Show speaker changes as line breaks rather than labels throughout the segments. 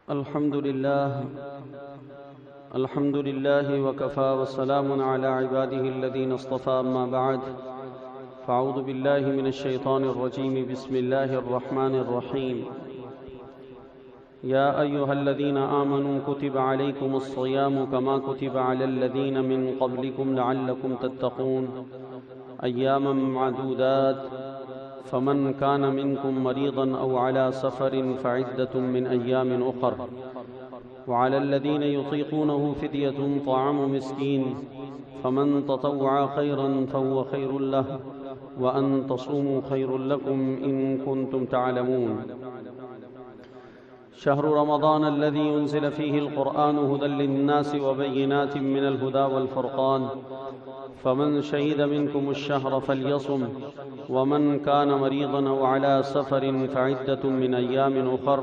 الحمد لله وكفى والسلام على عباده الذين اصطفى أما بعد فأعوذ بالله من الشيطان الرجيم بسم الله الرحمن الرحيم يا أيها الذين آمنوا كتب عليكم الصيام كما كتب على الذين من قبلكم لعلكم تتقون أياما معدودات فمن كان منكم مريضا أو على سفر فعدة من أيام أخر وعلى الذين يطيقونه فدية طعام مسكين فمن تطوع خيرا فهو خير له وأن تصوموا خير لكم إن كنتم تعلمون شهر رمضان الذي أنزل فيه القرآن هدى للناس وبينات من الهدى والفرقان فمن شهد منكم الشهر فليصم ومن كان مريضا أو على سفر فعدة من أيام أخر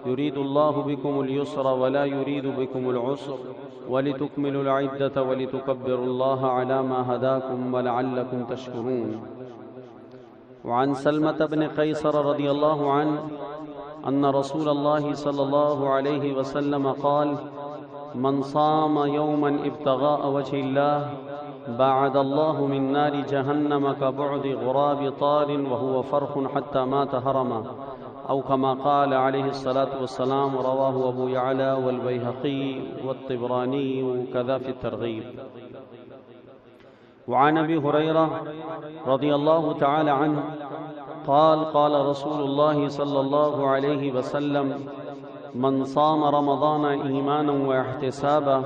يريد الله بكم اليسر ولا يريد بكم العسر ولتكملوا العدة ولتكبروا الله على ما هداكم ولعلكم تشكرون وعن سلمة بن قيصر رضي الله عنه أن رسول الله صلى الله عليه وسلم قال من صام يوما ابتغاء وجه الله بعد الله من نار جهنم كبعد غراب طار وهو فرخ حتى مات هرما أو كما قال عليه الصلاة والسلام رواه أبو يعلى والبيهقي والطبراني كذا في الترغيب وعن أبي هريرة رضي الله تعالى عنه قال قال رسول الله صلى الله عليه وسلم من صام رمضان إيمانا واحتسابا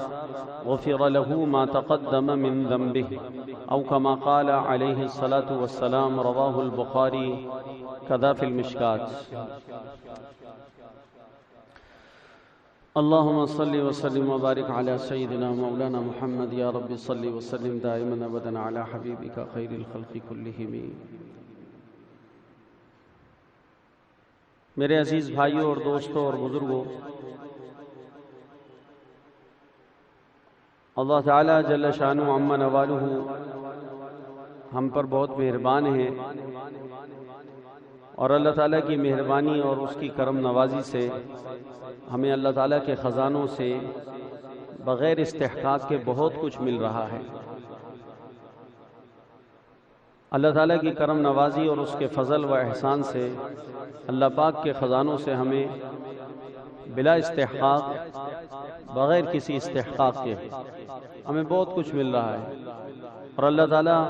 غفر له ما تقدم من ذنبه أو كما قال عليه الصلاة والسلام رواه البخاري كذا في المشكات اللهم صل وسلم وبارك على سيدنا مولانا محمد يا رب صل وسلم دائما أبدا على حبيبك خير الخلق كلهم میرے عزیز بھائیوں اور دوستوں اور بزرگوں، اللہ تعالیٰ جل شانہ عم نوالہ ہم پر بہت مہربان ہیں، اور اللہ تعالیٰ کی مہربانی اور اس کی کرم نوازی سے ہمیں اللہ تعالیٰ کے خزانوں سے بغیر استحقاق کے بہت کچھ مل رہا ہے۔ اللہ تعالیٰ کی کرم نوازی اور اس کے فضل و احسان سے اللہ پاک کے خزانوں سے ہمیں بلا استحقاق، بغیر کسی استحقاق کے ہمیں بہت کچھ مل رہا ہے، اور اللہ تعالیٰ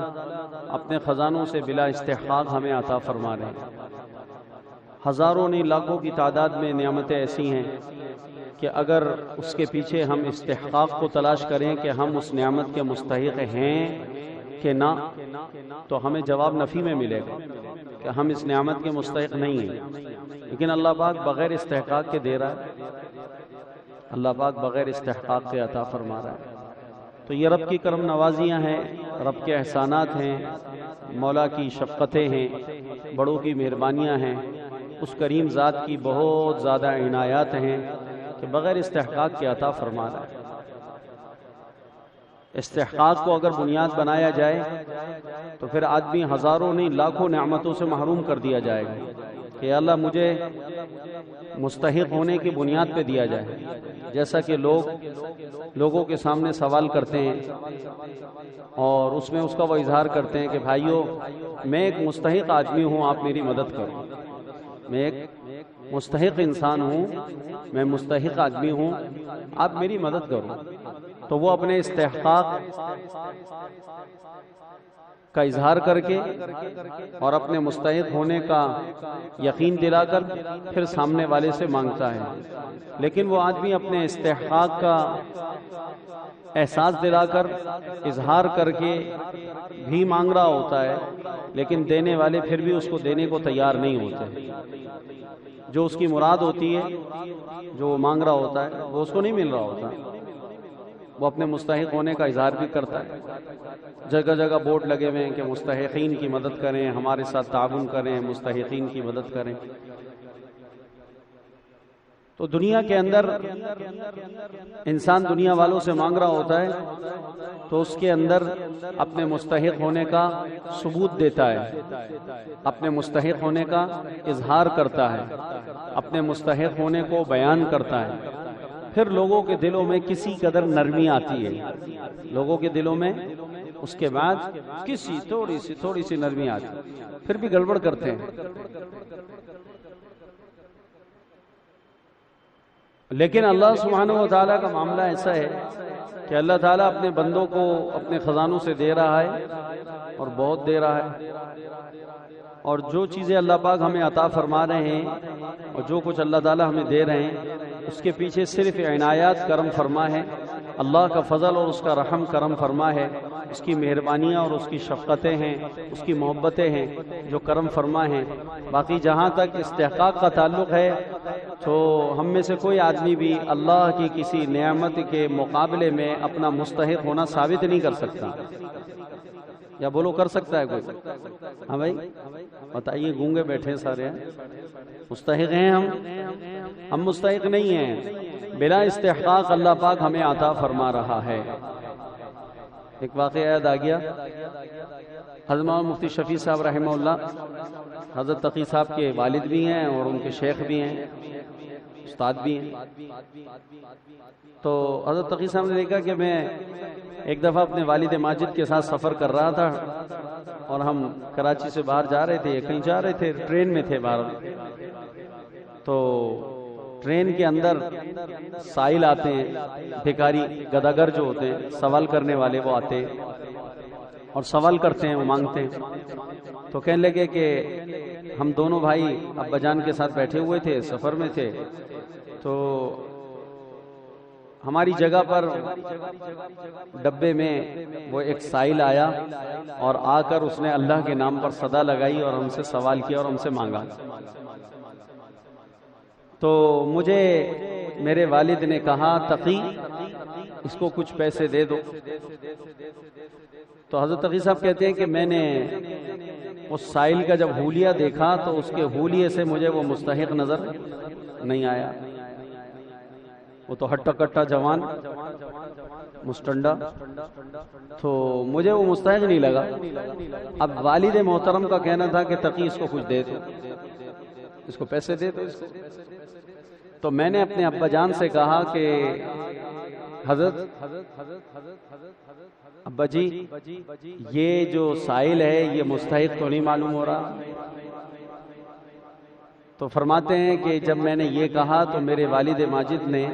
اپنے خزانوں سے بلا استحقاق ہمیں عطا فرما رہے ہیں۔ ہزاروں نہیں لاکھوں کی تعداد میں نعمتیں ایسی ہیں کہ اگر اس کے پیچھے ہم استحقاق کو تلاش کریں کہ ہم اس نعمت کے مستحق ہیں کہ نہ، تو ہمیں جواب نفی میں ملے گا کہ ہم اس نعمت کے مستحق نہیں ہیں، لیکن اللہ پاک بغیر استحقاق کے دے رہا ہے، اللہ پاک بغیر استحقاق کے عطا فرما رہا ہے۔ تو یہ رب کی کرم نوازیاں ہیں، رب کے احسانات ہیں، مولا کی شفقتیں ہیں، بڑوں کی مہربانیاں ہیں، اس کریم ذات کی بہت زیادہ عنایات ہیں کہ بغیر استحقاق کے عطا فرما رہا ہے۔ استحقاق کو اگر بنیاد بنایا جائے تو پھر آدمی ہزاروں نہیں لاکھوں نعمتوں سے محروم کر دیا جائے گا کہ اللہ مجھے مستحق ہونے کی بنیاد پہ دیا جائے، جیسا کہ لوگوں کے سامنے سوال کرتے ہیں اور اس میں اس کا وہ اظہار کرتے ہیں کہ بھائیو میں ایک مستحق آدمی ہوں، آپ میری مدد کرو، میں ایک مستحق انسان ہوں، میں مستحق آدمی ہوں، آپ میری مدد کرو۔ تو وہ اپنے استحقاق کا اظہار کر کے اور اپنے مستحق ہونے کا یقین دلا کر پھر سامنے والے سے مانگتا ہے، لیکن وہ آدمی اپنے استحقاق کا احساس دلا کر اظہار کر کے بھی مانگ رہا ہوتا ہے، لیکن دینے والے پھر بھی اس کو دینے کو تیار نہیں ہوتے۔ جو اس کی مراد ہوتی ہے، جو وہ مانگ رہا ہوتا ہے، وہ اس کو نہیں مل رہا ہوتا۔ وہ اپنے مستحق ہونے کا اظہار بھی کرتا ہے، جگہ جگہ بورڈ لگے ہوئے ہیں کہ مستحقین کی مدد کریں، ہمارے ساتھ تعاون کریں، مستحقین کی مدد کریں۔ تو دنیا کے اندر انسان دنیا والوں سے مانگ رہا ہوتا ہے تو اس کے اندر اپنے مستحق ہونے کا ثبوت دیتا ہے، اپنے مستحق ہونے کا اظہار کرتا ہے، اپنے مستحق ہونے کو بیان کرتا ہے، پھر لوگوں کے دلوں میں کسی قدر نرمی آتی ہے، لوگوں کے دلوں میں اس کے بعد کسی تھوڑی سی نرمی آتی ہے، پھر بھی گڑبڑ کرتے ہیں۔ لیکن اللہ سبحانہ و تعالیٰ کا معاملہ ایسا ہے کہ اللہ تعالیٰ اپنے بندوں کو اپنے خزانوں سے دے رہا ہے اور بہت دے رہا ہے، اور جو چیزیں اللہ پاک ہمیں عطا فرما رہے ہیں اور جو کچھ اللہ تعالیٰ ہمیں دے رہے ہیں اس کے پیچھے صرف عنایات کرم فرما ہے، اللہ کا فضل اور اس کا رحم کرم فرما ہے، اس کی مہربانیاں اور اس کی شفقتیں ہیں، اس کی محبتیں ہیں جو کرم فرما ہیں۔ باقی جہاں تک استحقاق کا تعلق ہے تو ہم میں سے کوئی آدمی بھی اللہ کی کسی نعمت کے مقابلے میں اپنا مستحق ہونا ثابت نہیں کر سکتا، یا بولو کر سکتا ہے کوئی؟ ہاں بھائی بتائیے، گونگے بیٹھے سارے ہیں، مستحق ہیں ہم مستحق نہیں ہیں، بلا استحقاق اللہ پاک ہمیں عطا فرما رہا ہے۔ ایک واقعہ یاد آ گیا، حضرت مولانا مفتی شفیع صاحب رحمہ اللہ حضرت تقی صاحب کے والد بھی ہیں اور ان کے شیخ بھی ہیں، استاد بھی ہیں۔ تو حضرت تقی صاحب نے دیکھا کہ میں ایک دفعہ اپنے والد ماجد کے ساتھ سفر کر رہا تھا اور ہم کراچی سے باہر جا رہے تھے، کہیں جا رہے تھے، ٹرین میں تھے باہر، تو ٹرین کے اندر سائل آتے ہیں، بھکاری گداگر جو ہوتے ہیں، سوال کرنے والے، وہ آتے ہیں اور سوال کرتے ہیں، وہ مانگتے ہیں۔ تو کہنے لگے کہ ہم دونوں بھائی ابا جان کے ساتھ بیٹھے ہوئے تھے، سفر میں تھے، تو ہماری جگہ پر ڈبے میں وہ ایک سائل آیا اور آ کر اس نے اللہ کے نام پر صدا لگائی اور ہم سے سوال کیا اور ہم سے مانگا۔ تو مجھے میرے والد نے کہا، تقی اس کو کچھ پیسے دے دو۔ تو حضرت تقی صاحب کہتے ہیں کہ میں نے اس سائل کا جب حولیہ دیکھا تو اس کے حولیے سے مجھے وہ مستحق نظر نہیں آیا، وہ تو ہٹا کٹا جوان مستنڈا، تو مجھے وہ مستحق نہیں لگا۔ اب والد محترم کا کہنا تھا کہ تقی اس کو کچھ دے دو، اس کو پیسے دے دو۔ تو میں نے اپنے ابا جان سے کہا کہ حضرت ابا جی یہ جو سائل ہے یہ مستحق تو نہیں معلوم ہو رہا۔ تو فرماتے ہیں کہ جب میں نے یہ کہا تو میرے والد ماجد نے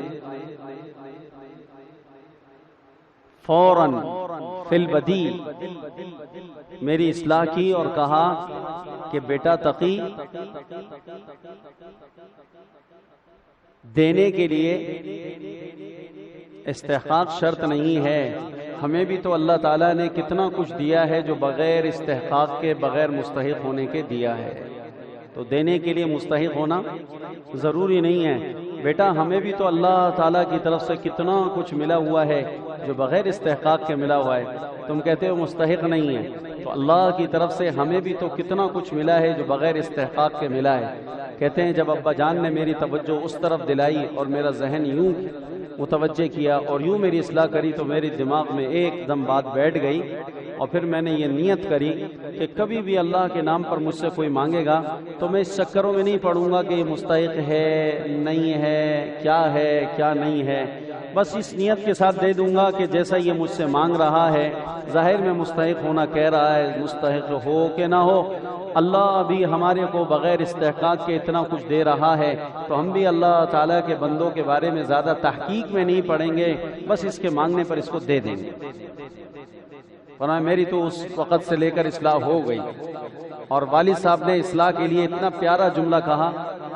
فوراً فی البدی میری اصلاح کی اور کہا کہ بیٹا تقی، دینے کے لیے استحقاق شرط نہیں ہے، ہمیں بھی تو اللہ تعالیٰ نے کتنا کچھ دیا ہے جو بغیر استحقاق کے، بغیر مستحق ہونے کے دیا ہے، تو دینے کے لیے مستحق ہونا ضروری نہیں ہے۔ بیٹا ہمیں بھی تو اللہ تعالیٰ کی طرف سے کتنا کچھ ملا ہوا ہے جو بغیر استحقاق کے ملا ہوا ہے، تم کہتے ہو مستحق نہیں ہے، تو اللہ کی طرف سے ہمیں بھی تو کتنا کچھ ملا ہے جو بغیر استحقاق کے ملا ہے۔ کہتے ہیں جب ابا جان نے میری توجہ اس طرف دلائی اور میرا ذہن یوں متوجہ کیا اور یوں میری اصلاح کری تو میری دماغ میں ایک دم بات بیٹھ گئی، اور پھر میں نے یہ نیت کری کہ کبھی بھی اللہ کے نام پر مجھ سے کوئی مانگے گا تو میں اس چکروں میں نہیں پڑوں گا کہ یہ مستحق ہے نہیں ہے، کیا نہیں ہے، بس اس نیت کے ساتھ دے دوں گا کہ جیسا یہ مجھ سے مانگ رہا ہے، ظاہر میں مستحق ہونا کہہ رہا ہے، مستحق ہو کہ نہ ہو، اللہ بھی ہمارے کو بغیر استحقاق کے اتنا کچھ دے رہا ہے، تو ہم بھی اللہ تعالیٰ کے بندوں کے بارے میں زیادہ تحقیق میں نہیں پڑیں گے، بس اس کے مانگنے پر اس کو دے دیں گے۔ ورنہ میری تو اس وقت سے لے کر اصلاح ہو گئی، اور والد صاحب نے اصلاح کے لیے اتنا پیارا جملہ کہا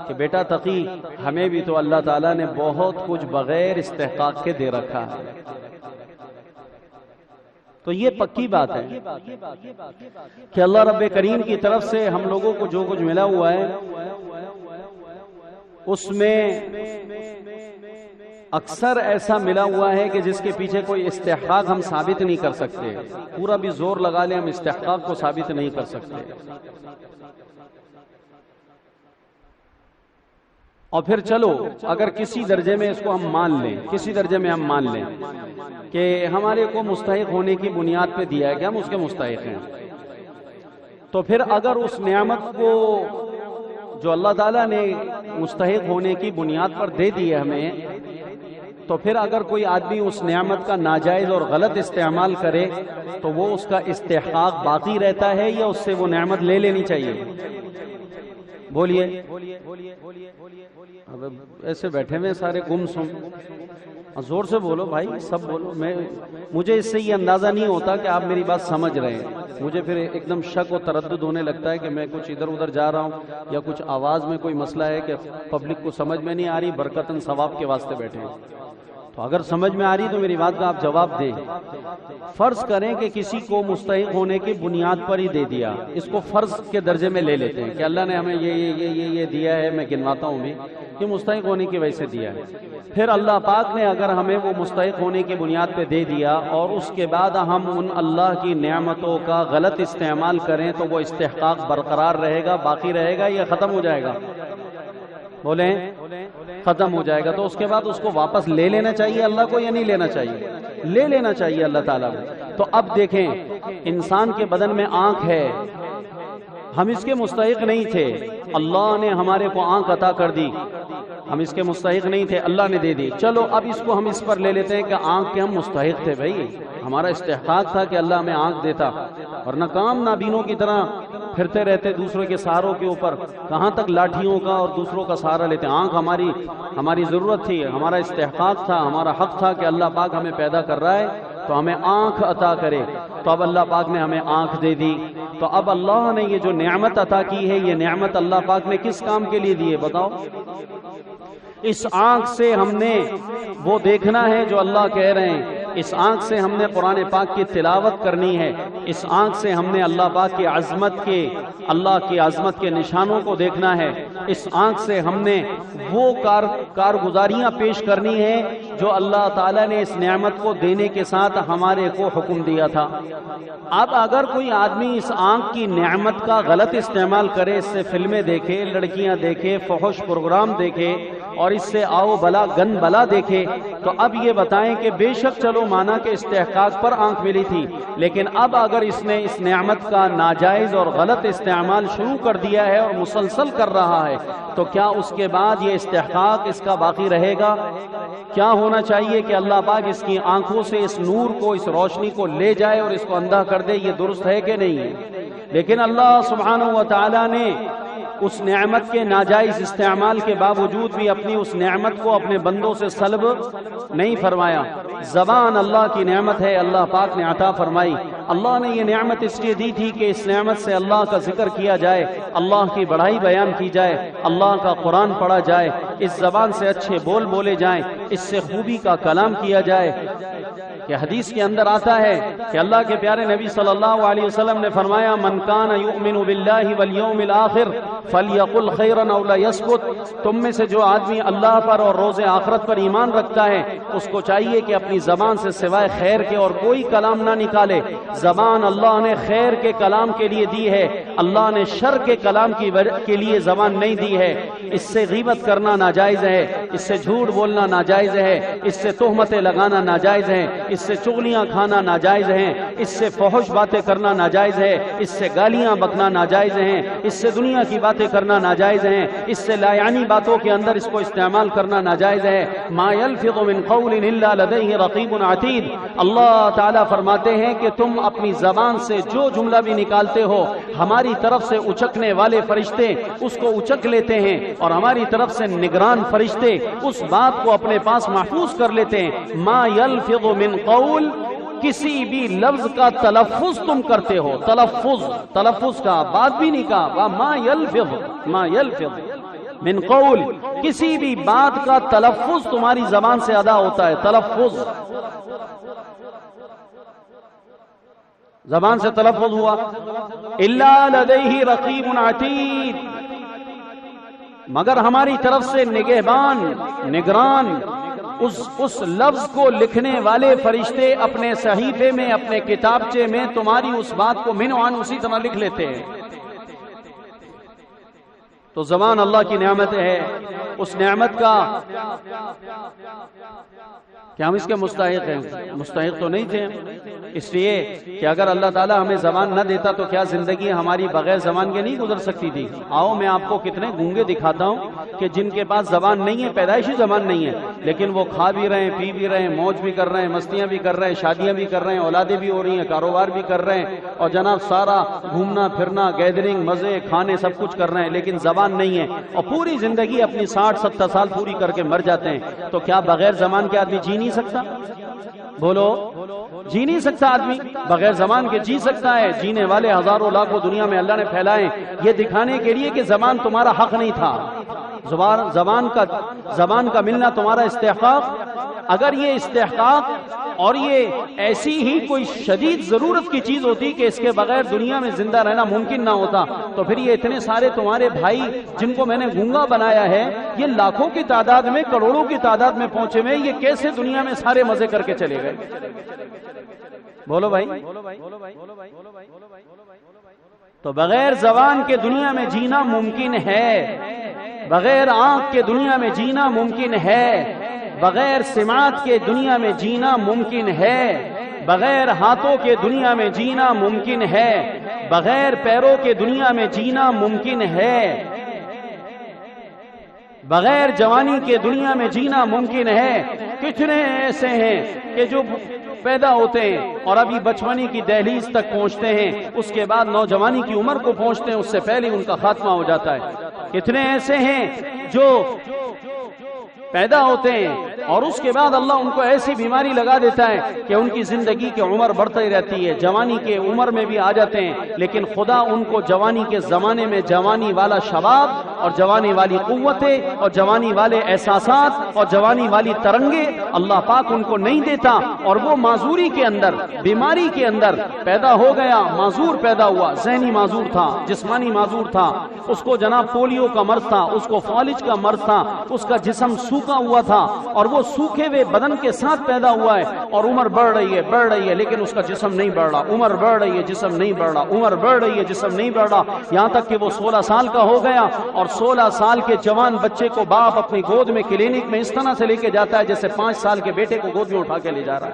کہ بیٹا تقی، ہمیں بھی تو اللہ تعالیٰ نے بہت کچھ بغیر استحقاق کے دے رکھا ہے۔ تو یہ پکی بات ہے کہ اللہ رب کریم کی طرف سے ہم لوگوں کو جو کچھ ملا ہوا ہے اس میں اکثر ایسا ملا ہوا ہے کہ جس کے پیچھے کوئی استحقاق ہم ثابت نہیں کر سکتے، پورا بھی زور لگا لیں ہم استحقاق کو ثابت نہیں کر سکتے۔ اور پھر چلو اگر کسی درجے میں اس کو ہم مان لیں، کسی درجے میں ہم مان لیں کہ ہمارے کو مستحق ہونے کی بنیاد پہ دیا ہے کہ ہم اس کے مستحق ہیں، تو پھر اگر اس نعمت کو جو اللہ تعالیٰ نے مستحق ہونے کی بنیاد پر دے دی ہے ہمیں، تو پھر اگر کوئی آدمی اس نعمت کا ناجائز اور غلط استعمال کرے تو وہ اس کا استحقاق باقی رہتا ہے یا اس سے وہ نعمت لے لینی چاہیے؟ بولیے، اب ایسے بیٹھے ہوئے سارے گم سم، زور سے بولو بھائی، سب بولو۔ مجھے اس سے یہ اندازہ نہیں ہوتا کہ آپ میری بات سمجھ رہے ہیں، مجھے پھر ایک دم شک و تردد ہونے لگتا ہے کہ میں کچھ ادھر ادھر جا رہا ہوں یا کچھ آواز میں کوئی مسئلہ ہے کہ پبلک کو سمجھ میں نہیں آ رہی، برکتاً ثواب کے واسطے بیٹھے ہیں۔ تو اگر سمجھ میں آ رہی تو میری بات کا آپ جواب دیں۔ فرض کریں کہ کسی کو مستحق ہونے کی بنیاد پر ہی دے دیا، اس کو فرض کے درجے میں لے لیتے ہیں کہ اللہ نے ہمیں یہ دیا ہے، میں گنواتا ہوں بھی کہ مستحق ہونے کی وجہ سے دیا ہے۔ پھر اللہ پاک نے اگر ہمیں وہ مستحق ہونے کی بنیاد پہ دے دیا اور اس کے بعد ہم ان اللہ کی نعمتوں کا غلط استعمال کریں تو وہ استحقاق برقرار رہے گا، باقی رہے گا یا ختم ہو جائے گا؟ بولیں، ختم ہو جائے گا۔ تو اس کے بعد اس کو واپس لے لینا چاہیے اللہ کو یا نہیں لینا چاہیے؟ لے لینا چاہیے اللہ تعالیٰ کو۔ تو اب دیکھیں، انسان کے بدن میں آنکھ ہے، ہم اس کے مستحق نہیں تھے، اللہ نے ہمارے کو آنکھ عطا کر دی، ہم اس کے مستحق نہیں تھے، اللہ نے دے دی۔ چلو اب اس کو ہم اس پر لے لیتے ہیں کہ آنکھ کے ہم مستحق تھے، بھائی ہمارا استحقاق تھا کہ اللہ ہمیں آنکھ دیتا، ورنہ کام نابینوں کی طرح پھرتے رہتے دوسروں کے سہاروں کے اوپر، کہاں تک لاٹھیوں کا اور دوسروں کا سہارا لیتے۔ آنکھ ہماری ضرورت تھی، ہمارا استحقاق تھا، ہمارا حق تھا کہ اللہ پاک ہمیں پیدا کر رہا ہے تو ہمیں آنکھ عطا کرے، تو اب اللہ پاک نے ہمیں آنکھ دے دی۔ تو اب اللہ نے یہ جو نعمت عطا کی ہے، یہ نعمت اللہ پاک نے کس کام کے لیے دی ہے بتاؤ؟ اس آنکھ سے ہم نے وہ دیکھنا ہے جو اللہ کہہ رہے ہیں، اس آنکھ سے ہم نے قرآن پاک کی تلاوت کرنی ہے، اس آنکھ سے ہم نے اللہ پاک کی اللہ کی عظمت کے نشانوں کو دیکھنا ہے، اس آنکھ سے ہم نے وہ کارگزاریاں پیش کرنی ہے جو اللہ تعالیٰ نے اس نعمت کو دینے کے ساتھ ہمارے کو حکم دیا تھا۔ اب اگر کوئی آدمی اس آنکھ کی نعمت کا غلط استعمال کرے، اس سے فلمیں دیکھے، لڑکیاں دیکھے، فحش پروگرام دیکھے اور اس سے آؤ بلا گن بلا دیکھے، تو اب یہ بتائیں کہ بے شک چلو مانا کہ استحقاق پر آنکھ ملی تھی، لیکن اب اگر اس نے اس نعمت کا ناجائز اور غلط استعمال شروع کر دیا ہے اور مسلسل کر رہا ہے، تو کیا اس کے بعد یہ استحقاق اس کا باقی رہے گا؟ کیا ہونا چاہیے کہ اللہ پاک اس کی آنکھوں سے اس نور کو، اس روشنی کو لے جائے اور اس کو اندھا کر دے؟ یہ درست ہے کہ نہیں ہے؟ لیکن اللہ سبحانہ و تعالیٰ نے اس نعمت کے ناجائز استعمال کے باوجود بھی اپنی اس نعمت کو اپنے بندوں سے سلب نہیں فرمایا۔ زبان اللہ کی نعمت ہے، اللہ پاک نے عطا فرمائی۔ اللہ نے یہ نعمت اس لیے دی تھی کہ اس نعمت سے اللہ کا ذکر کیا جائے، اللہ کی بڑائی بیان کی جائے، اللہ کا قرآن پڑھا جائے، اس زبان سے اچھے بول بولے جائیں، اس سے خوبی کا کلام کیا جائے۔ کہ حدیث کے اندر آتا ہے کہ اللہ کے پیارے نبی صلی اللہ علیہ وسلم نے فرمایا، من کان یؤمن باللہ والیوم الآخر فلیقل خیرا او لیسکت۔ تم میں سے جو آدمی اللہ پر اور روز آخرت پر ایمان رکھتا ہے، اس کو چاہیے کہ اپنی زبان سے سوائے خیر کے اور کوئی کلام نہ نکالے۔ زبان اللہ نے خیر کے کلام کے لیے دی ہے، اللہ نے شر کے کلام کے لیے زبان نہیں دی ہے۔ اس سے غیبت کرنا ناجائز ہے، اس سے جھوٹ بولنا ناجائز ہے، اس سے تہمتیں لگانا ناجائز ہے، اس سے چغلیاں کھانا ناجائز ہیں، اس سے فحش باتیں کرنا ناجائز ہے، اس سے گالیاں بکنا ناجائز ہیں، اس سے دنیا کی باتیں کرنا ناجائز ہیں، اس سے لا یعنی باتوں کے اندر اس کو استعمال کرنا ناجائز ہے۔ ما یلفظ من قول الا لدیہ رقیب عتید۔ اللہ تعالیٰ فرماتے ہیں کہ تم اپنی زبان سے جو جملہ بھی نکالتے ہو، ہماری طرف سے اچکنے والے فرشتے اس کو اچک لیتے ہیں اور ہماری طرف سے نگران فرشتے اس بات کو اپنے پاس محفوظ کر لیتے ہیں۔ ما یلفظ من قول، کسی بھی لفظ کا تلفظ تم کرتے ہو، تلفظ کا بات بھی نہیں کہا، ما یلفظ من قول، کسی بھی بات کا تلفظ تمہاری زبان سے ادا ہوتا ہے، تلفظ زبان سے تلفظ ہوا، الا لدیہ رقیب عتید، مگر ہماری طرف سے نگران اس لفظ کو لکھنے والے فرشتے اپنے صحیفے میں، اپنے کتابچے میں تمہاری اس بات کو من عن اسی طرح لکھ لیتے ہیں۔ تو زبان اللہ کی نعمت ہے، اس نعمت کا کہ ہم اس کے مستحق ہیں؟ مستحق تو نہیں تھے، اس لیے کہ اگر اللہ تعالیٰ ہمیں زبان نہ دیتا تو کیا زندگی ہماری بغیر زبان کے نہیں گزر سکتی تھی؟ آؤ میں آپ کو کتنے گونگے دکھاتا ہوں کہ جن کے پاس زبان نہیں ہے، پیدائشی زبان نہیں ہے، لیکن وہ کھا بھی رہے ہیں، پی بھی رہے ہیں، موج بھی کر رہے ہیں، مستیاں بھی کر رہے ہیں، شادیاں بھی کر رہے ہیں، اولادیں بھی ہو رہی ہیں، کاروبار بھی کر رہے ہیں، اور جناب سارا گھومنا پھرنا، گیدرنگ، مزے، کھانے سب کچھ کر رہے ہیں، لیکن زبان نہیں ہے، اور پوری زندگی اپنی 60-70 سال پوری کر کے مر جاتے ہیں۔ تو کیا بغیر زبان کے آدمی جی نہیں سکتا؟ بولو، جی نہیں سکتا آدمی؟ بغیر زبان کے جی سکتا ہے؟ جینے والے ہزاروں لاکھوں دنیا میں اللہ نے پھیلائے یہ دکھانے کے لیے کہ زبان تمہارا حق نہیں تھا، زبان کا ملنا تمہارا استحقاق۔ اگر یہ استحقاق اور یہ ایسی ہی کوئی شدید ضرورت کی چیز ہوتی کہ اس کے بغیر دنیا میں زندہ رہنا ممکن نہ ہوتا، تو پھر یہ اتنے سارے تمہارے بھائی جن کو میں نے گونگا بنایا ہے، یہ لاکھوں کی تعداد میں، کروڑوں کی تعداد میں پہنچے ہوئے، یہ کیسے دنیا میں سارے مزے کر کے چلے گئے؟ بولو بھائی۔ تو بغیر زبان کے دنیا میں جینا ممکن ہے، بغیر آنکھ کے دنیا میں جینا ممکن ہے، بغیر سماعت کے دنیا میں جینا ممکن ہے، بغیر ہاتھوں کے دنیا میں جینا ممکن ہے، بغیر پیروں کے دنیا میں جینا ممکن ہے، بغیر جوانی کے دنیا میں جینا ممکن ہے۔ کتنے ایسے ہیں کہ جو پیدا ہوتے ہیں اور ابھی بچپنی کی دہلیز تک پہنچتے ہیں، اس کے بعد نوجوانی کی عمر کو پہنچتے ہیں، اس سے پہلے ان کا خاتمہ ہو جاتا ہے۔ کتنے ایسے ہیں جو پیدا ہوتے ہیں اور اس کے بعد اللہ ان کو ایسی بیماری لگا دیتا ہے کہ ان کی زندگی کی عمر بڑھتی رہتی ہے، جوانی کے عمر میں بھی آ جاتے ہیں، لیکن خدا ان کو جوانی کے زمانے میں جوانی والا شباب اور جوانی والی قوتیں اور جوانی والے احساسات اور جوانی والی ترنگیں اللہ پاک ان کو نہیں دیتا، اور وہ معذوری کے اندر، بیماری کے اندر پیدا ہو گیا، معذور پیدا ہوا، ذہنی معذور تھا، جسمانی معذور تھا، اس کو جناب پولیو کا مرض تھا، اس کو فالج کا مرض تھا، اس کا جسم سوکھا ہوا تھا، اور وہ سوکھے ہوئے بدن کے ساتھ پیدا ہوا ہے، اور عمر بڑھ رہی ہے لیکن اس کا جسم نہیں بڑھ رہا، عمر بڑھ رہی ہے جسم نہیں بڑھ رہا، عمر بڑھ رہی ہے جسم نہیں بڑھ رہا، یہاں تک کہ وہ 16 سال کا ہو گیا، اور 16 سال کے جوان بچے کو باپ اپنی گود میں کلینک میں اس طرح سے لے کے جاتا ہے جیسے 5 سال کے بیٹے کو گود میں اٹھا کے لے جا رہا ہے۔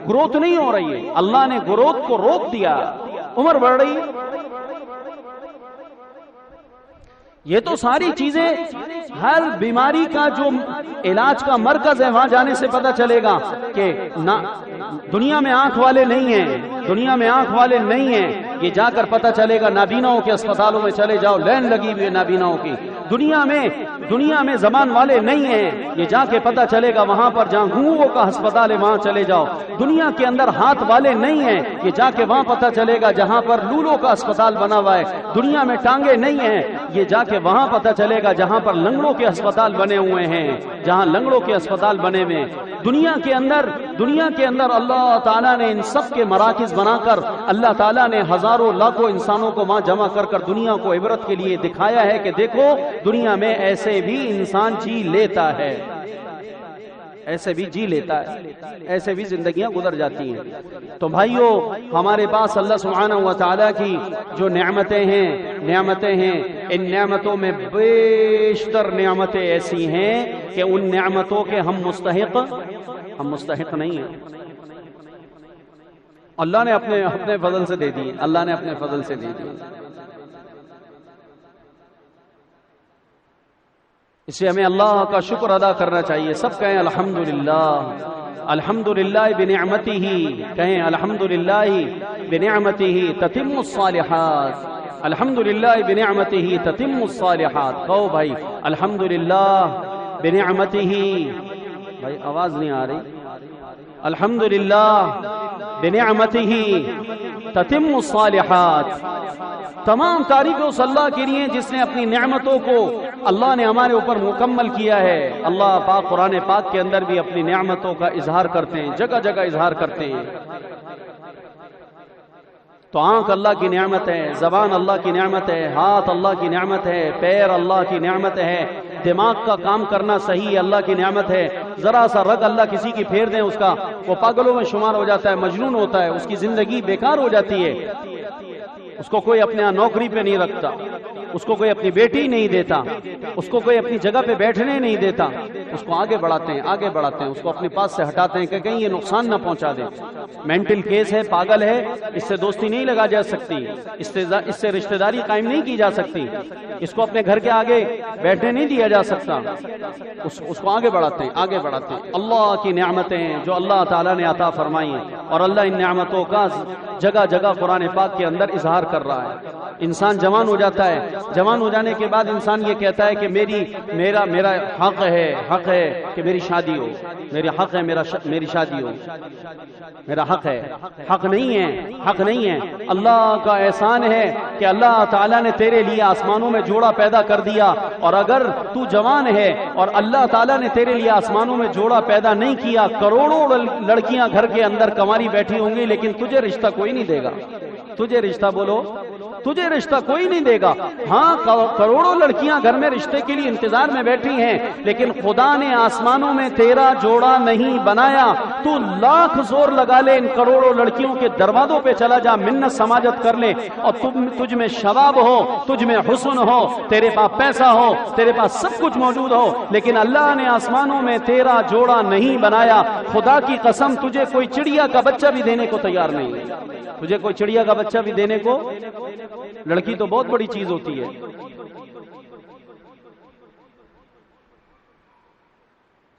گروتھ نہیں ہو رہی ہے، اللہ نے گروتھ کو روک دیا، عمر بڑھ رہی ہے۔ یہ تو ساری چیزیں، ہر بیماری کا جو علاج کا مرکز ہے وہاں جانے سے پتہ چلے گا کہ دنیا میں آنکھ والے نہیں ہیں، دنیا میں آنکھ والے نہیں ہیں، یہ جا کر پتہ چلے گا نابیناؤں کے اسپتالوں میں چلے جاؤ، لائن لگی ہوئی ہے نابیناؤں کی۔ دنیا میں زبان والے نہیں ہیں، یہ جا کے پتہ چلے گا وہاں پر جہاں گونگوں کا ہسپتال ہے وہاں چلے جاؤ۔ دنیا کے اندر ہاتھ والے نہیں ہیں، یہ جا کے وہاں پتہ چلے گا جہاں پر لولوں کا اسپتال بنا ہوا ہے۔ دنیا میں ٹانگیں نہیں ہیں، یہ جا کے وہاں پتہ چلے گا جہاں پر لنگڑوں کے اسپتال بنے ہوئے ہیں، جہاں لنگڑوں کے اسپتال بنے ہوئے ہیں۔ دنیا کے اندر اللہ تعالیٰ نے ان سب کے مراکز بنا کر، اللہ تعالیٰ نے ہزاروں لاکھوں انسانوں کو وہاں جمع کر کر دنیا کو عبرت کے لیے دکھایا ہے کہ دیکھو دنیا میں ایسے بھی انسان جی لیتا ہے، ایسے بھی جی لیتا ہے، ایسے بھی زندگیاں گزر جاتی ہیں۔ تو بھائیو، ہمارے پاس اللہ سبحانہ و تعالیٰ کی جو نعمتیں ہیں، ان نعمتوں میں بیشتر نعمتیں ایسی ہیں کہ ان نعمتوں کے ہم مستحق نہیں ہیں، اللہ نے اپنے فضل سے دے دی، اللہ نے اپنے فضل سے دے دی۔ اس لیے ہمیں اللہ کا شکر ادا کرنا چاہیے۔ سب کہیں الحمدللہ، الحمدللہ بنعمتہ، کہیں الحمدللہ بنعمتہ تتم الصالحات، الحمدللہ بنعمتہ تتم الصالحات۔ کہو بھائی الحمدللہ بنعمتہ، بھائی آواز نہیں آ رہی، الحمدللہ بنعمتہ تتم الصالحات۔ تمام تعریفیں اس اللہ کے لیے جس نے اپنی نعمتوں کو اللہ نے ہمارے اوپر مکمل کیا ہے۔ اللہ پاک قرآن پاک کے اندر بھی اپنی نعمتوں کا اظہار کرتے ہیں، جگہ جگہ اظہار کرتے ہیں۔ تو آنکھ اللہ کی نعمت ہے، زبان اللہ کی نعمت ہے، ہاتھ اللہ کی نعمت ہے، پیر اللہ کی نعمت ہے، دماغ کا کام کرنا صحیح اللہ کی نعمت ہے۔ ذرا سا رگ اللہ کسی کی پھیر دیں، اس کا وہ پاگلوں میں شمار ہو جاتا ہے، مجنون ہوتا ہے، اس کی زندگی بیکار ہو جاتی ہے، اس کو کوئی اپنے یہاں نوکری پہ نہیں رکھتا۔ اس کو کوئی اپنی بیٹی نہیں دیتا، اس کو کوئی اپنی جگہ پہ بیٹھنے نہیں دیتا، اس کو آگے بڑھاتے ہیں، آگے بڑھاتے ہیں، اس کو اپنے پاس سے ہٹاتے ہیں کہ کہیں یہ نقصان نہ پہنچا دے، مینٹل کیس ہے، پاگل ہے، اس سے دوستی نہیں لگا جا سکتی، اس سے رشتہ داری قائم نہیں کی جا سکتی، اس کو اپنے گھر کے آگے بیٹھنے نہیں دیا جا سکتا، اس کو آگے بڑھاتے ہیں، آگے بڑھاتے ہیں۔ اللہ کی نعمتیں جو اللہ تعالیٰ نے عطا فرمائی ہیں، اور اللہ ان نعمتوں کا جگہ جگہ قرآن پاک کے اندر اظہار کر رہا ہے۔ انسان جوان ہو جاتا ہے، جوان ہو جانے کے بعد انسان یہ کہتا ہے کہ میرا حق ہے کہ میری شادی ہو، میری حق ہے میری شادی ہو، میرا حق ہے۔ حق نہیں ہے۔ اللہ کا احسان ہے کہ اللہ تعالیٰ نے تیرے لیے آسمانوں میں جوڑا پیدا کر دیا، اور اگر تو جوان ہے اور اللہ تعالیٰ نے تیرے لیے آسمانوں میں جوڑا پیدا نہیں کیا، کروڑوں لڑکیاں گھر کے اندر کنواری بیٹھی ہوں گی، لیکن تجھے رشتہ کوئی نہیں دے گا، تجھے رشتہ بولو، تجھے رشتہ کوئی نہیں دے گا۔ ہاں کروڑوں لڑکیاں گھر میں رشتے کے لیے انتظار میں بیٹھی ہیں، لیکن خدا نے آسمانوں میں تیرا جوڑا نہیں بنایا۔ تو لاکھ زور لگا لے، ان کروڑوں لڑکیوں کے دروازوں پہ چلا جا، منت سماجت کر لے، اور تجھ میں شباب ہو، تجھ میں حسن ہو، تیرے پاس پیسہ ہو، تیرے پاس سب کچھ موجود ہو، لیکن اللہ نے آسمانوں میں تیرا جوڑا نہیں بنایا۔ خدا کی قسم تجھے کوئی چڑیا کا بچہ بھی دینے کو تیار نہیں ہے، تجھے کوئی چڑیا کا بچہ بھی دینے کو، لڑکی تو بہت بڑی چیز ہوتی ہے۔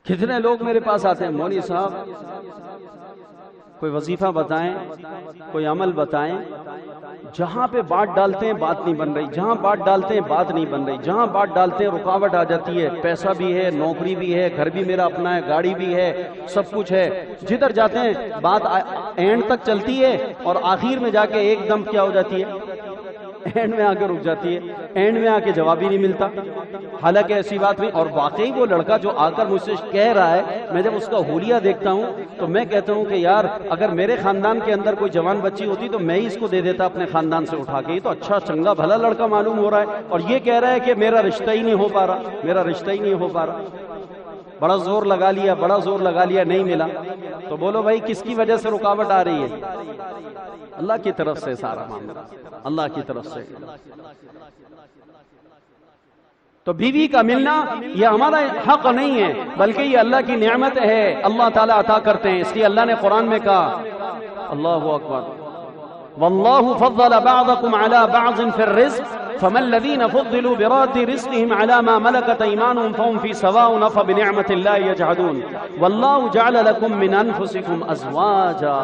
کتنے لوگ میرے پاس آتے ہیں، مولوی صاحب کوئی وظیفہ بتائیں، کوئی عمل بتائیں، جہاں پہ بات ڈالتے ہیں بات نہیں بن رہی، جہاں بات ڈالتے ہیں بات نہیں بن رہی، جہاں بات ڈالتے ہیں رکاوٹ آ جاتی ہے، پیسہ بھی ہے، نوکری بھی ہے، گھر بھی میرا اپنا ہے، گاڑی بھی ہے، سب کچھ ہے، جدھر جاتے ہیں بات اینڈ تک چلتی ہے، اور آخر میں جا کے ایک دم کیا ہو جاتی ہے، اینڈ میں آ کے رک جاتی ہے، اینڈ میں آ کے جواب ہی نہیں ملتا۔ حالانکہ ایسی بات نہیں، اور واقعی وہ لڑکا جو آ کر مجھ سے کہہ رہا ہے، میں جب اس کا حولیہ دیکھتا ہوں تو میں کہتا ہوں کہ یار اگر میرے خاندان کے اندر کوئی جوان بچی ہوتی تو میں ہی اس کو دے دیتا اپنے خاندان سے اٹھا کے، یہ تو اچھا چنگا بھلا لڑکا معلوم ہو رہا ہے، اور یہ کہہ رہا ہے کہ میرا رشتہ ہی نہیں ہو پا رہا، میرا رشتہ ہی نہیں ہو پا رہا۔ بڑا زور لگا لیا نہیں ملا، تو بولو بھائی کس کی وجہ سے رکاوٹ آ رہی ہے؟ اللہ کی طرف سے سارا معاملہ، اللہ کی طرف سے۔ تو بیوی کا ملنا یہ ہمارا حق نہیں ہے، بلکہ یہ اللہ کی نعمت ہے، اللہ تعالیٰ عطا کرتے ہیں، اس لیے اللہ نے قرآن میں کہا، اللہ اکبر، واللہ فضل بعضکم علی بعض فی الرزق فما الذین فضلوا براد رزقهم علی ما ملکت ایمانهم فهم فی سواء فبنعمت اللہ یجحدون واللہ جعل لکم من انفسکم ازواجا،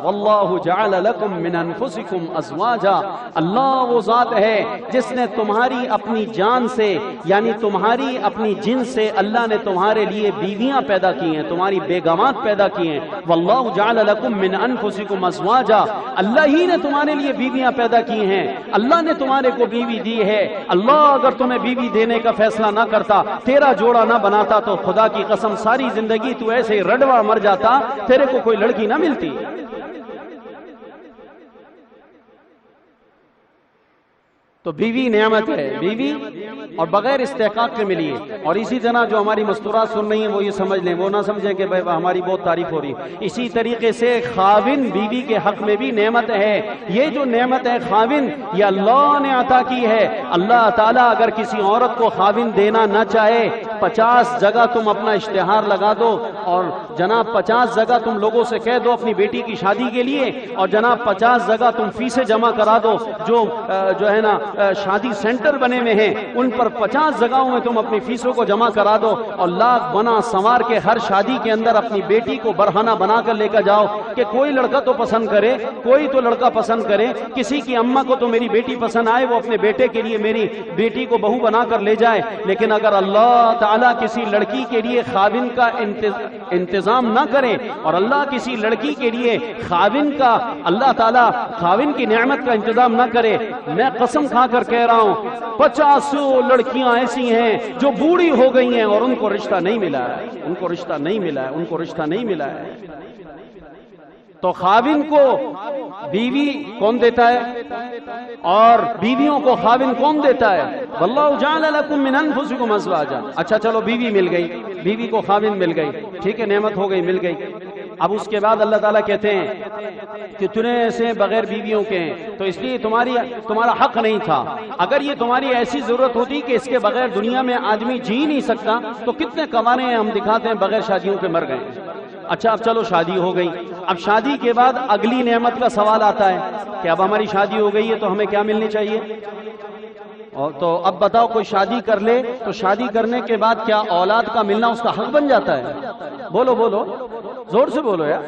واللہ جعل لکم من انفسکم ازواجا، اللہ وہ ذات ہے جس نے تمہاری اپنی جان سے، یعنی تمہاری اپنی جن سے اللہ نے تمہارے لیے بیویاں پیدا کی ہیں، تمہاری بیگمات پیدا کی ہیں، واللہ جعل لکم من انفسکم ازواجا، اللہ ہی نے تمہارے لیے بیویاں پیدا کی ہیں، اللہ نے تمہارے کو بیوی دی ہے۔ اللہ اگر تمہیں بیوی دینے کا فیصلہ نہ کرتا، تیرا جوڑا نہ بناتا، تو خدا کی قسم ساری زندگی تو ایسے ہی رڈوا مر جاتا، تیرے کو کوئی لڑکی نہ ملتی۔ تو بیوی نعمت ہے، بیوی اور بغیر استحقاق کے ملی ہے۔ اور اسی طرح جو ہماری مستورات سن رہی ہیں وہ یہ سمجھ لیں، وہ نہ سمجھیں کہ بھائی ہماری بہت تعریف ہو رہی ہے۔ اسی طریقے سے خاوند بیوی کے حق میں بھی نعمت ہے، یہ جو نعمت ہے خاوند یہ اللہ نے عطا کی ہے۔ اللہ تعالیٰ اگر کسی عورت کو خاوند دینا نہ چاہے، 50 جگہ تم اپنا اشتہار لگا دو، اور جناب 50 جگہ تم لوگوں سے کہہ دو اپنی بیٹی کی شادی کے لیے، اور جناب 50 جگہ تم فیسیں جمع کرا دو، جو ہے نا شادی سینٹر بنے ہوئے ہیں ان پر 50 جگہوں میں تم اپنی فیسوں کو جمع کرا دو، اور لاکھ بنا سنوار کے ہر شادی کے اندر اپنی بیٹی کو برہنہ بنا کر لے کر جاؤ کہ کوئی لڑکا تو پسند کرے، کوئی تو لڑکا پسند کرے، کسی کی اماں کو تو میری بیٹی پسند آئے، وہ اپنے بیٹے کے لیے میری بیٹی کو بہو بنا کر لے جائے۔ لیکن اگر اللہ تعالیٰ کسی لڑکی کے لیے خاوند کا انتظام نہ کرے، اور اللہ کسی لڑکی کے لیے خاوند کا، اللہ تعالیٰ خاوند کی نعمت کا انتظام نہ کرے، میں قسم کھا کر کہہ رہا ہوں 50 لڑکیاں ایسی ہیں جو بوڑھی ہو گئی ہیں اور ان کو رشتہ نہیں ملا ہے، ان کو رشتہ نہیں ملا ہے، ان کو رشتہ نہیں ملا ہے۔ تو خاوند کو بیوی کون دیتا ہے اور بیویوں کو خاوند کون دیتا ہے؟ واللہ جعل لکم من انفسکم ازواجا۔ اچھا چلو بیوی مل گئی، بیوی کو خاوند مل گئی، ٹھیک ہے نعمت ہو گئی، مل گئی، اب اس کے بعد اللہ تعالیٰ کہتے ہیں کہ تُنے ایسے بغیر بیویوں کے ہیں تو اس لیے تمہارا حق نہیں تھا. اگر یہ تمہاری ایسی ضرورت ہوتی کہ اس کے بغیر دنیا میں آدمی جی نہیں سکتا تو کتنے قوانین ہم دکھاتے ہیں بغیر شادیوں کے مر گئے. اچھا اب چلو شادی ہو گئی. اب شادی کے بعد اگلی نعمت کا سوال آتا ہے کہ اب ہماری شادی ہو گئی ہے تو ہمیں کیا ملنی چاہیے؟ اور تو اب بتاؤ کوئی شادی کر لے تو شادی کرنے کے بعد کیا اولاد کا ملنا اس کا حق بن جاتا ہے؟ بولو بولو زور سے بولو یار.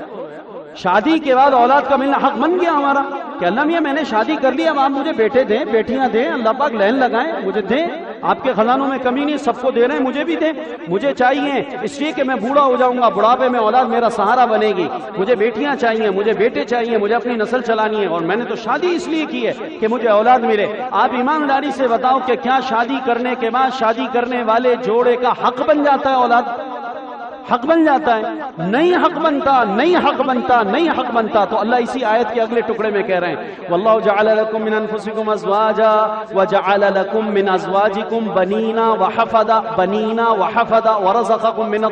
شادی کے بعد اولاد کا ملنا حق بن گیا ہمارا کہ اللہ میاں میں نے شادی کر لی اب آپ مجھے بیٹے دیں بیٹیاں دیں اللہ پاک لین لگائیں مجھے دیں. آپ کے خزانوں میں کمی نہیں سب کو دے رہے ہیں مجھے بھی دیں. مجھے چاہیے اس لیے کہ میں بوڑھا ہو جاؤں گا بڑھاپے میں اولاد میرا سہارا بنے گی. مجھے بیٹیاں چاہیے مجھے بیٹے چاہیے مجھے اپنی نسل چلانی ہے اور میں نے تو شادی اس لیے کی ہے کہ مجھے اولاد ملے. آپ ایمانداری سے بتاؤ کہ کیا شادی کرنے کے بعد شادی کرنے والے جوڑے کا حق بن جاتا ہے اولاد؟ حق بن جاتا ہے؟ نہیں حق بنتا نہیں حق بنتا نہیں حق بنتا. تو اللہ اسی آیت کے اگلے ٹکڑے میں کہہ رہے ہیں واللہ جعل لکم من انفسکم ازواجا وجعل لکم من ازواجکم بنینا وحفدا ورزقکم من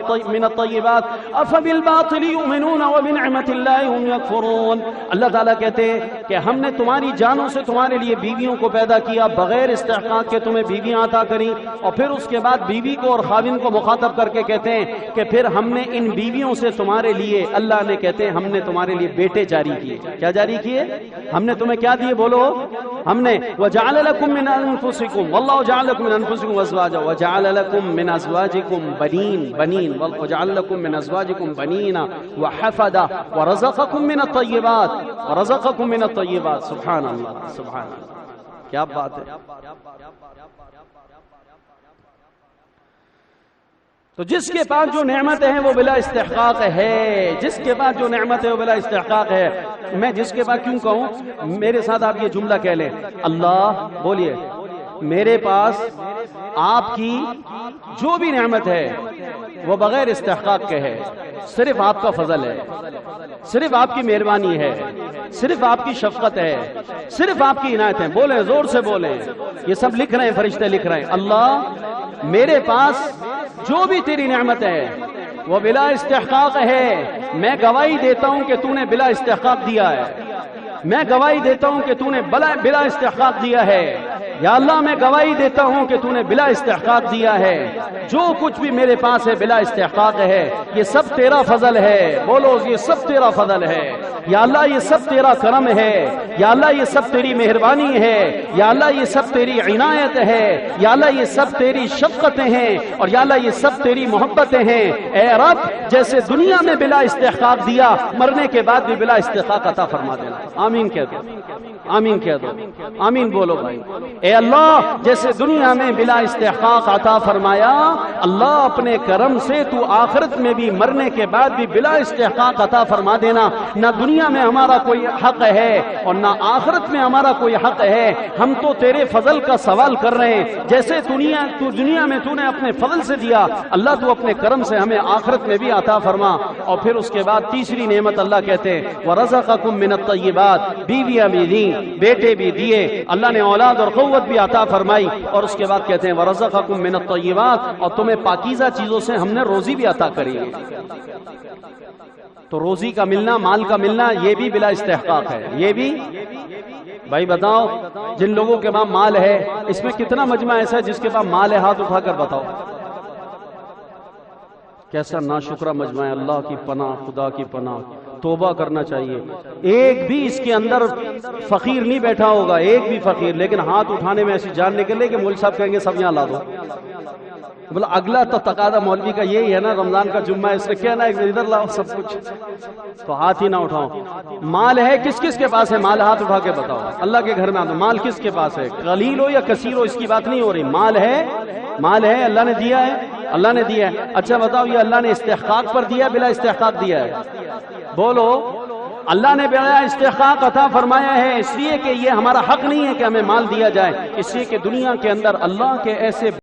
الطیبات افبالباطل یؤمنون وبنعمت اللہ هم یکفرون. اللہ تعالیٰ کہتے ہیں کہ ہم نے تمہاری جانوں سے تمہارے لیے بیویوں کو پیدا کیا بغیر استحقاق کے تمہیں بیویاں عطا کریں اور پھر اس کے بعد بیوی کو اور خاوند کو مخاطب کر کے کہتے ہیں کہ پھر ہم نے ان بیویوں سے تمہارے لیے اللہ نے کہتے ہیں ہم نے تمہارے لیے بیٹے جاری کیے. کیا جاری کیے؟ ہم نے تمہیں کیا دیے بولو؟ ہم نے وجعل لکم من انفسکم واللہ جعل لکم من انفسکم ازواجا وجعل لکم من ازواجکم بنین وجعل لکم من ازواجکم بنینا وحفدا ورزقکم من الطیبات. سبحان اللہ سبحان اللہ کیا بات ہے. تو جس کے پاس جو نعمت ہے وہ بلا استحقاق ہے. جس کے پاس جو نعمت ہے وہ بلا استحقاق ہے. میں جس کے پاس کیوں کہوں میرے ساتھ آپ یہ جملہ کہہ لیں اللہ بولیے میرے پاس آپ کی جو بھی نعمت ہے وہ بغیر استحقاق کے ہے. صرف آپ کا فضل ہے صرف آپ کی مہربانی ہے صرف آپ کی شفقت ہے صرف آپ کی عنایت ہے. بولیں زور سے بولیں. یہ سب لکھ رہے ہیں فرشتے لکھ رہے ہیں اللہ میرے پاس جو بھی تیری نعمت ہے وہ بلا استحقاق ہے. میں گواہی دیتا ہوں کہ تو نے بلا استحقاق دیا ہے. میں گواہی دیتا ہوں کہ تو نے بلا استحقاق دیا ہے. یا اللہ میں گواہی دیتا ہوں کہ تو نے بلا استحقاق دیا ہے. جو کچھ بھی میرے پاس ہے بلا استحقاق ہے. یہ سب تیرا فضل ہے. بولو یہ سب تیرا فضل ہے. یا اللہ یہ سب تیرا کرم ہے. یا اللہ یہ سب تیری مہربانی ہے. یا اللہ یہ سب تیری عنایت ہے. یا اللہ یہ سب تیری شفقتیں ہیں اور یا اللہ یہ سب تیری محبتیں ہیں. اے رب جیسے دنیا میں بلا استحقاق دیا مرنے کے بعد بھی بلا استحقاق عطا فرما دینا. آمین کہہ دو آمین کہہ دو آمین بولو بھائی. اے اللہ جیسے دنیا میں بلا استحقاق عطا فرمایا اللہ اپنے کرم سے تو آخرت میں بھی مرنے کے بعد بھی بلا استحقاق عطا فرما دینا. نہ دنیا میں ہمارا کوئی حق ہے اور نہ آخرت میں ہمارا کوئی حق ہے. ہم تو تیرے فضل کا سوال کر رہے ہیں. جیسے دنیا میں تو نے اپنے فضل سے دیا اللہ تو اپنے کرم سے ہمیں آخرت میں بھی عطا فرما. اور پھر اس کے بعد تیسری نعمت اللہ کہتے ہیں وَرَزَقَكُم مِّنَ الطَّيِّبَاتِ بیویاں بھی دیں بیٹے بھی دیے اللہ نے اولاد اور قوت بھی عطا فرمائی. اور اس کے بعد کہتے ہیں وَرَزَقَكُم مِّنَ الطَّيِّبَاتِ اور تمہیں پاکیزہ چیزوں سے ہم نے روزی بھی عطا کری ہے. تو روزی کا ملنا مال کا ملنا یہ بھی بلا استحقاق ہے. یہ بھی بھائی بتاؤ جن لوگوں کے پاس مال ہے اس میں کتنا مجمع ایسا ہے جس کے پاس مال ہے ہاتھ اٹھا کر بتاؤ. کیسا ناشکرہ مجمع ہے. اللہ کی پناہ خدا کی پناہ توبہ کرنا چاہیے. ایک بھی اس کے اندر فقیر نہیں بیٹھا ہوگا ایک بھی فقیر لیکن ہاتھ اٹھانے میں ایسی جان نکل لے کہ مولوی صاحب کہیں گے سب یہاں لا دو. بولا اگلا تو تقاضا مولوی کا یہی ہے نا رمضان کا جمعہ اس نے کیا نا ادھر لاؤ سب کچھ تو ہاتھ ہی نہ اٹھاؤ. مال ہے کس کس کے پاس ہے مال ہاتھ اٹھا کے بتاؤ. اللہ کے گھر میں مال کس کے پاس ہے قلیل ہو یا کثیر ہو اس کی بات نہیں ہو رہی. مال ہے اللہ نے دیا ہے اللہ نے دیا ہے. اچھا بتاؤ یہ اللہ نے استحقاق پر دیا بلا استحقاق دیا ہے؟ بولو اللہ نے بلا استحقاق عطا فرمایا ہے اس لیے کہ یہ ہمارا حق نہیں ہے کہ ہمیں مال دیا جائے. اس لیے کہ دنیا کے اندر اللہ کے ایسے